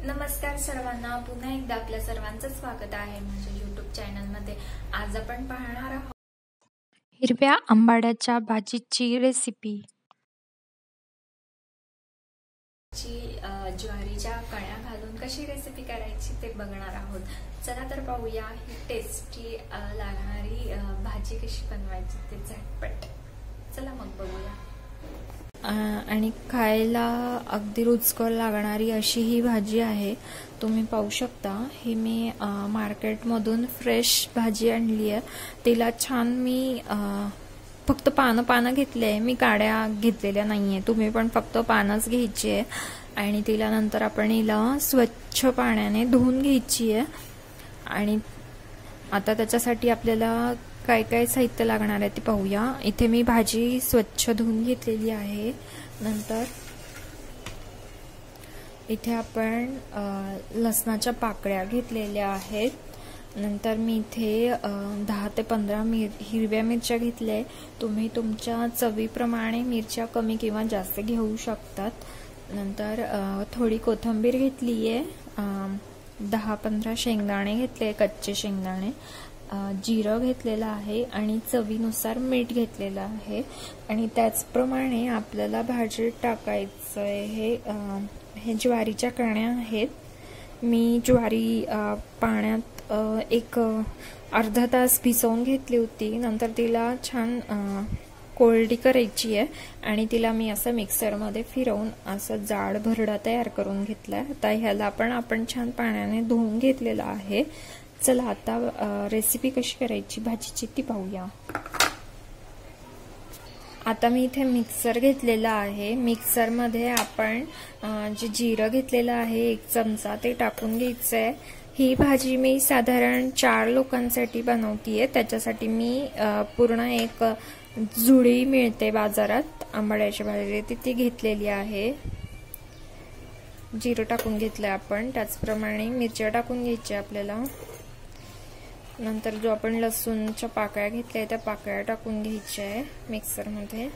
नमस्कार सर्वांना, पुन्हा एकदा आपल्या सर्वांचं स्वागत आहे माझ्या YouTube चॅनलमध्ये। आज आपण पाहणार आहोत हिरव्या आंबाड्याच्या भाजीची रेसिपी। ज्वारीच्या कण्या घालून कशी रेसिपी करायची ते बघणार आहोत। चला तर पाहूया ही टेस्टी लागणारी भाजी कशी बनवायची ते झटपट। चला मग बघूया। आणि खायला अगदी रुचकर लागणारी अशी ही भाजी आहे। तुम्ही पाहू शकता ही मी मार्केटमधून फ्रेश भाजी आणली आहे। तिला छान मी फक्त पानं घेतले आहे, मी काड्या घेतलेल्या नाहीये। तुम्ही पण फक्त पानच घ्यायची आहे आणि तिला नंतर आपण हिला स्वच्छ पाण्याने धुवून घ्यायची आहे। आणि आता त्याच्यासाठी आपल्याला काय काय साहित्य लागणार आहे ते पाहूया। इथे मी भाजी स्वच्छ धुवून घेतलेली आहे। नंतर इथे आपण लसणाच्या पाकळ्या घेतलेल्या आहेत। नंतर मी इथे 10 ते 15 हिरव्या मिरच्या घेतल्या। तुम्ही तुमच्या चवीप्रमाणे मिरच्या कमी किंवा जास्त घेऊ शकतात। नंतर थोडी कोथिंबीर घेतली आहे। 10-15 शेंगदाणे घेतले, कच्चे शेंगदाणे, जिरं घेतलेलं आहे आणि चवीनुसार मीठ घेतलेलं आहे। आणि त्याचप्रमाणे आपल्याला भाजीत टाकायचं आहे हे ज्वारीच्या कण्या आहेत। मी ज्वारी पाण्यात एक अर्धा तास भिजवून घेतली होती। नंतर तिला छान कोरडी करायची आहे आणि तिला मी असं मिक्सरमध्ये फिरवून असं जाड भरडा तयार करून घेतलाय। आता ह्याला आपण छान पाण्याने धुवून घेतलेला आहे। चला आता रेसिपी कशी करायची भाजीची ती पाहूया। आता मी इथे मिक्सर घेतलेला आहे। मिक्सर मध्ये आपण जे जिरं घेतलेलं आहे 1 चमचा ते टाकून घ्यायचंय। ही भाजी मी साधारण 4 लोकांसाठी बनवतीये, त्याच्यासाठी मी पूर्ण एक जुडी मिळते बाजारात आंबाड्याची भाजी ती घेतलेली आहे। जिरं टाकून घेतलंय आपण, त्याचप्रमाणे मिरच्या टाकून घ्यायच्या आपल्याला। नंतर जो आपण लसूणच्या पाकळ्या घेतल्या त्या पाकळ्या टाकून घ्यायच्या आहे मिक्सर मध्ये।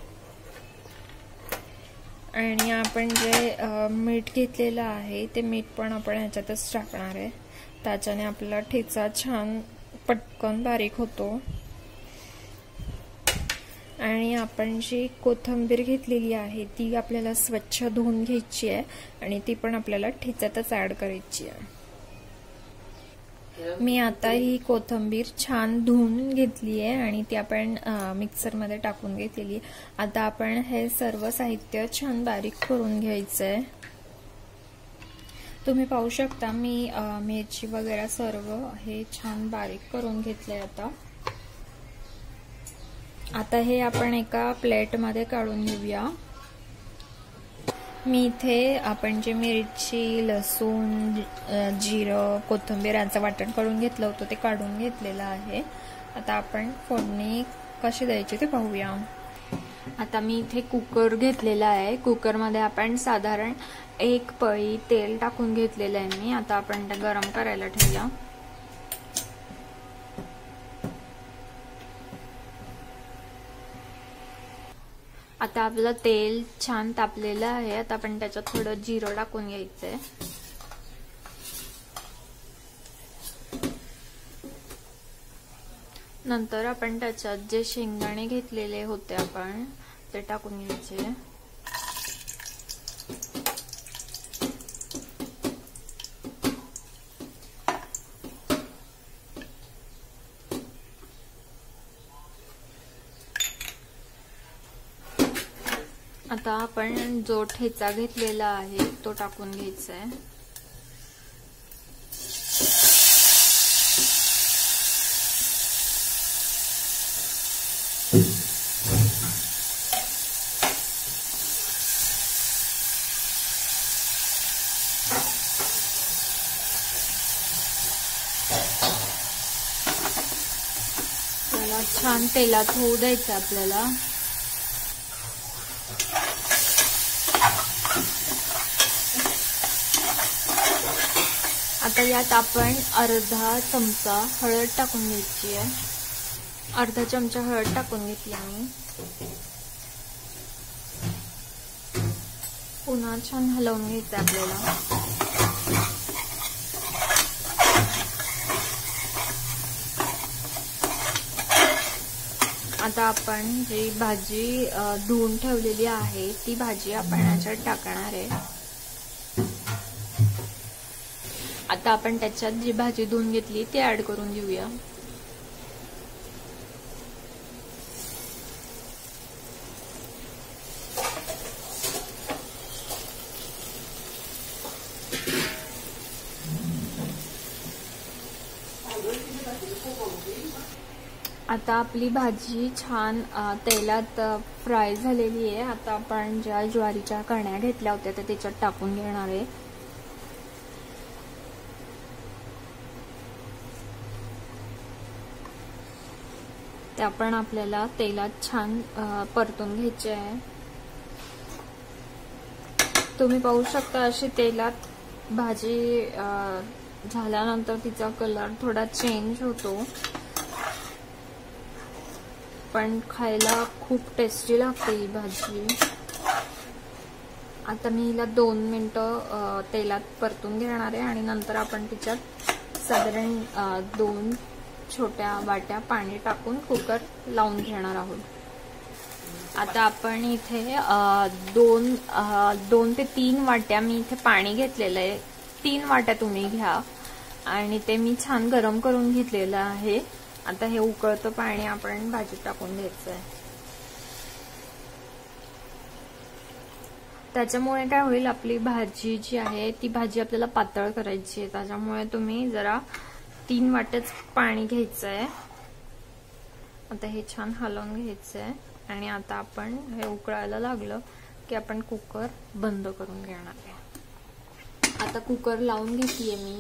आणि आपण जे मीठ घेतलेलं आहे ते मीठ पण आपण ह्याच्यातच टाकणार आहे, त्याच्याने आपला ठेचा छान पटकन बारीक होतो। आणि आपण जी कोथिंबीर घेतलेली आहे ती आपल्याला स्वच्छ धुवून घ्यायची आहे आणि ती पण आपल्याला ठेच्यातच ऍड करायची आहे। मी आता ही कोथिंबीर छान धुवून घेतली आहे आणि ती आपण मिक्सर मध्ये टाकून घेतलेली आहे। आता आपण हे सर्व साहित्य छान बारीक करून घ्यायचंय। तुम्ही पाहू शकता मी मिरची वगैरे सर्व हे छान बारीक करून घेतलंय। आता हे आपण एका प्लेट मध्ये काढून घेऊया। मी इथे आपण जे मिरची, लसूण, जिरं, कोथिंबीर यांचं वाटण करून घेतलं होतं ते काढून घेतलेलं आहे। आता आपण फोडणी कशी द्यायची ते पाहूया। आता मी इथे कुकर घेतलेला आहे। कुकर मध्ये आपण साधारण 1 पळी तेल टाकून घेतलेलं आहे मी। आता आपण ते गरम करायला ठेवूया। आता आपलं तेल छान तापलेलं आहे। आता आपण त्याच्यात थोडं जिरं टाकून घ्यायचंय। नंतर आपण त्याच्यात जे शेंगदाणे घेतलेले होते आपण ते टाकून घ्यायचे। आता आपण जो ठेचा घेतलेला आहे तो टाकून घ्यायचा आहे। त्याला छान तेलात होऊ द्यायचं आपल्याला। आता यात आपण अर्धा चमचा हळद टाकून घ्यायची आहे। अर्धा चमचा हळद टाकून घेतली मी। पुन्हा छान हलवून घ्यायचं आपल्याला। आता आपण जी भाजी धुवून ठेवलेली आहे ती भाजी आपण याच्यात टाकणार आहे. आता आपण त्याच्यात जी भाजी धुवून घेतली ती ऍड करून घेऊया. आता आपली भाजी छान तेलात फ्राय झालेली आहे. आता आपण ज्या ज्वारीच्या कण्या घेतल्या होत्या त्या त्याच्यात टाकून घेणार आहे. त्या पण आपल्याला तेलात छान परतून घ्यायचे आहे. तुम्ही पाहू शकता अशी तेलात भाजी झाल्यानंतर तिचा कलर थोडा चेंज होतो, पण खायला खूप टेस्टी लागते ही भाजी. आता मी हिला 2 मिनिटं तेलात परतून घेणार आहे आणि नंतर आपण तिच्यात साधारण 2 छोट्या वाट्या पाणी टाकून कुकर लावून घेणार आहोत. आता आपण इथे 2 ते 3 वाट्या मी इथे पाणी घेतलेलं आहे. 3 वाट्या तुम्ही घ्या आणि ते मी छान गरम करून घेतलेलं आहे. आता हे उकळतं पाणी आपण भाजीत टाकून घ्यायचं आहे. त्याच्यामुळे काय होईल, आपली भाजी जी आहे ती भाजी आपल्याला पातळ करायची आहे. त्याच्यामुळे तुम्ही जरा 3 वाट्याच पाणी घ्यायचं आहे. आता हे छान हलवून घ्यायचं आहे आणि आता आपण हे उकळायला लागलं की आपण कुकर बंद करून घेणार आहे. आता कुकर लावून घेतलीये मी.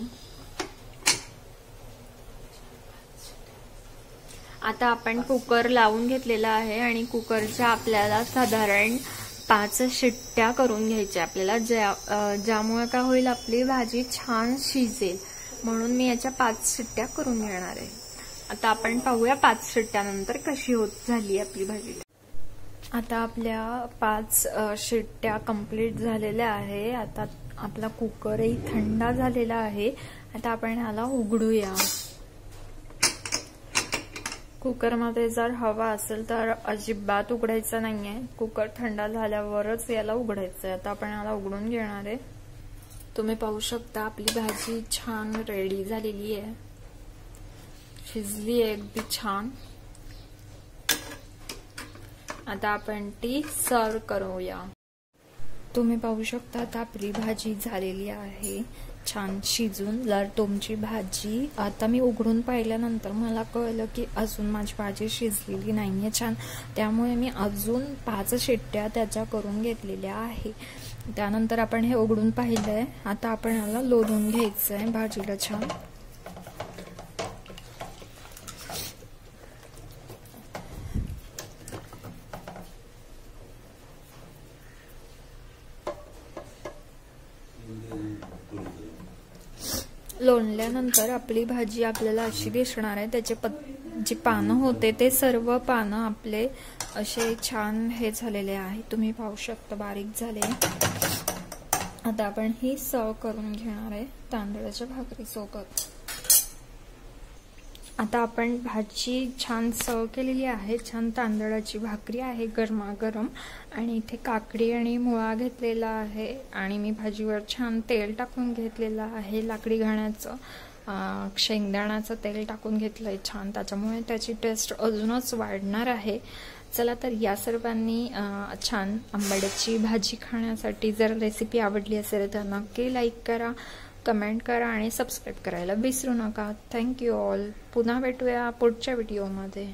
आता आपण कुकर लावून घेतलेला आहे आणि कुकरच्या आपल्याला साधारण 5 शिट्ट्या करून घ्यायच्या आपल्याला, ज्यामुळे काय होईल आपली भाजी छान शिजेल. म्हणून मी याच्या 5 शिट्ट्या करून घेणार आहे. आता आपण पाहूया 5 शिट्ट्यानंतर कशी होत झाली आपली भाजी. आता आपल्या 5 शिट्ट्या कंप्लीट झालेल्या आहे. आता आपला कुकरही थंड झालेला आहे. आता आपण ह्याला उघडूया. कुकरमध्ये जर हवा असेल तर अजिबात उघडायचं नाहीये. कुकर थंड झाल्यावरच याला उघडायचंय. आता आपण याला उघडून घेणार आहे. तुम्ही पाहू शकता आपली भाजी छान रेडी झालेली आहे, शिजली आहे अगदी छान. आता आपण ती सर्व करूया. तुम्ही पाहू शकता आता आपली भाजी झालेली आहे छान शिजून. जर तुमची भाजी आता मी उघडून पाहिल्यानंतर मला कळलं की अजून माझी भाजी शिजलेली नाहीये छान, त्यामुळे मी अजून 5 शिट्ट्या त्याच्या करून घेतलेल्या आहे. त्यानंतर आपण हे उघडून पाहिलंय. आता आपण याला लोधून घ्यायचंय भाजीला छान. लोणल्यानंतर आपली भाजी आपल्याला अशी दिसणार आहे. त्याचे जे पानं होते ते सर्व पानं आपले असे छान हे झालेले आहे. तुम्ही पाहू शकता बारीक झाले. आता आपण ही सर्व करून घेणार आहे तांदळाच्या भाकरी सोबत. आता आपण भाजी छान सर्व केलेली आहे. छान तांदळाची भाकरी आहे गरमागरम आणि इथे काकडी आणि मुळा घेतलेला आहे आणि मी भाजीवर छान तेल टाकून घेतलेलं आहे. लाकडी घाण्याचं शेंगदाण्याचं तेल टाकून घेतलंय छान, त्याच्यामुळे त्याची टेस्ट अजूनच वाढणार आहे. चला तर या सर्वांनी छान आंबाड्याची भाजी खाण्यासाठी जर रेसिपी आवडली असेल तर नक्की लाईक करा, कमेंट करा आणि सबस्क्राईब करायला विसरू नका. Thank you all. पुन्हा भेटूया पुढच्या व्हिडिओमध्ये.